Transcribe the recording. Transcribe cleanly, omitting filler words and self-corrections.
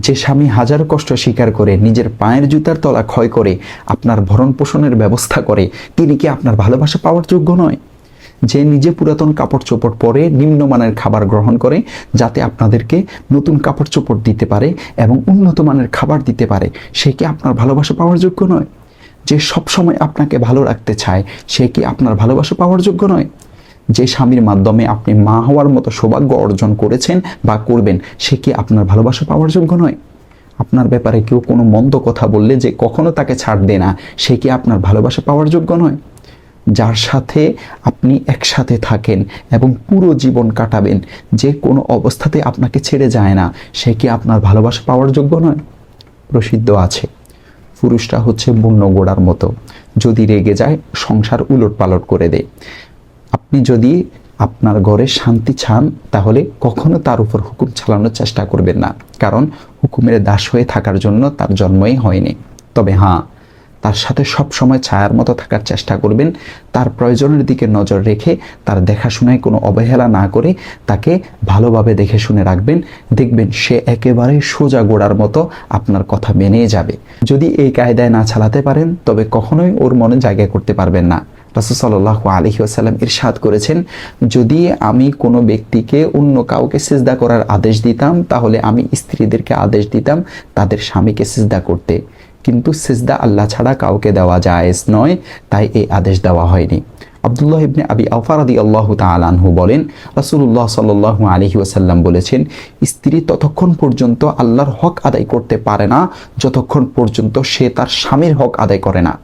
যে স্বামী হাজার কষ্ট স্বীকার করে নিজের পায়ের জুতার তলা ক্ষয় করে আপনার ভরণ পোষণের ব্যবস্থা করে, তিনি কি আপনার ভালোবাসা পাওয়ার যোগ্য নয়? যে নিজে পুরাতন কাপড় চোপড় পরে নিম্নমানের খাবার গ্রহণ করে যাতে আপনাদেরকে নতুন কাপড় চোপড় দিতে পারে এবং উন্নত মানের খাবার দিতে পারে, সে কি আপনার ভালোবাসা পাওয়ার যোগ্য নয়? যে সবসময় আপনাকে ভালো রাখতে চায়, সে কি আপনার ভালোবাসা পাওয়ার যোগ্য নয়? যে স্বামীর মাধ্যমে আপনি মা হওয়ার মতো সৌভাগ্য অর্জন করেছেন বা করবেন, সে কি আপনার ভালোবাসা পাওয়ার যোগ্য নয়? আপনার ব্যাপারে কেউ কোনো মন্দ কথা বললে যে কখনো তাকে ছাড় দেয় না, সে কি আপনার ভালোবাসা পাওয়ার যোগ্য নয়? যার সাথে আপনি একসাথে থাকেন এবং পুরো জীবন কাটাবেন, যে কোনো অবস্থাতে আপনাকে ছেড়ে যায় না, সে কি আপনার ভালোবাসা পাওয়ার যোগ্য নয়? প্রসিদ্ধ আছে, পুরুষটা হচ্ছে বন্য ঘোড়ার মতো, যদি রেগে যায় সংসার উলটপালট করে দেয়। আপনি যদি আপনার ঘরে শান্তি চান তাহলে কখনো তার উপর হুকুম চালানোর চেষ্টা করবেন না, কারণ হুকুমের দাস হয়ে থাকার জন্য তার জন্মই হয়নি। তবে হ্যাঁ, তার সাথে সব সময় ছায়ার মতো থাকার চেষ্টা করবেন, তার প্রয়োজনের দিকে নজর রেখে তার দেখাশোনায় কোনো অবহেলা না করে তাকে ভালোভাবে দেখে শুনে রাখবেন। দেখবেন সে একেবারে সোজা গোড়ার মতো আপনার কথা মেনে যাবে। যদি এই কায়দায় না চালাতে পারেন তবে কখনোই ওর মনে জায়গা করতে পারবেন না। রাসূল সাল্লাল্লাহু আলাইহি ওয়াসাল্লাম ইরশাদ করেছেন, যদি আমি কোনো ব্যক্তিকে অন্য কাউকে সিজদা করার আদেশ দিতাম তাহলে আমি স্ত্রীদেরকে আদেশ দিতাম তাদের স্বামীকে সিজদা করতে, কিন্তু সিজদা আল্লাহ ছাড়া কাউকে দেওয়া জায়েজ নয়, তাই এই আদেশ দেওয়া হয়নি। আব্দুল্লাহ ইবনে আবি আওফা রাদিয়াল্লাহু তাআলা আনহু বলেন, রাসূলুল্লাহ সাল্লাল্লাহু আলাইহি ওয়াসাল্লাম বলেছেন, স্ত্রী ততক্ষণ পর্যন্ত আল্লাহর হক আদায় করতে পারে না যতক্ষণ পর্যন্ত সে তার স্বামীর হক আদায় করে না।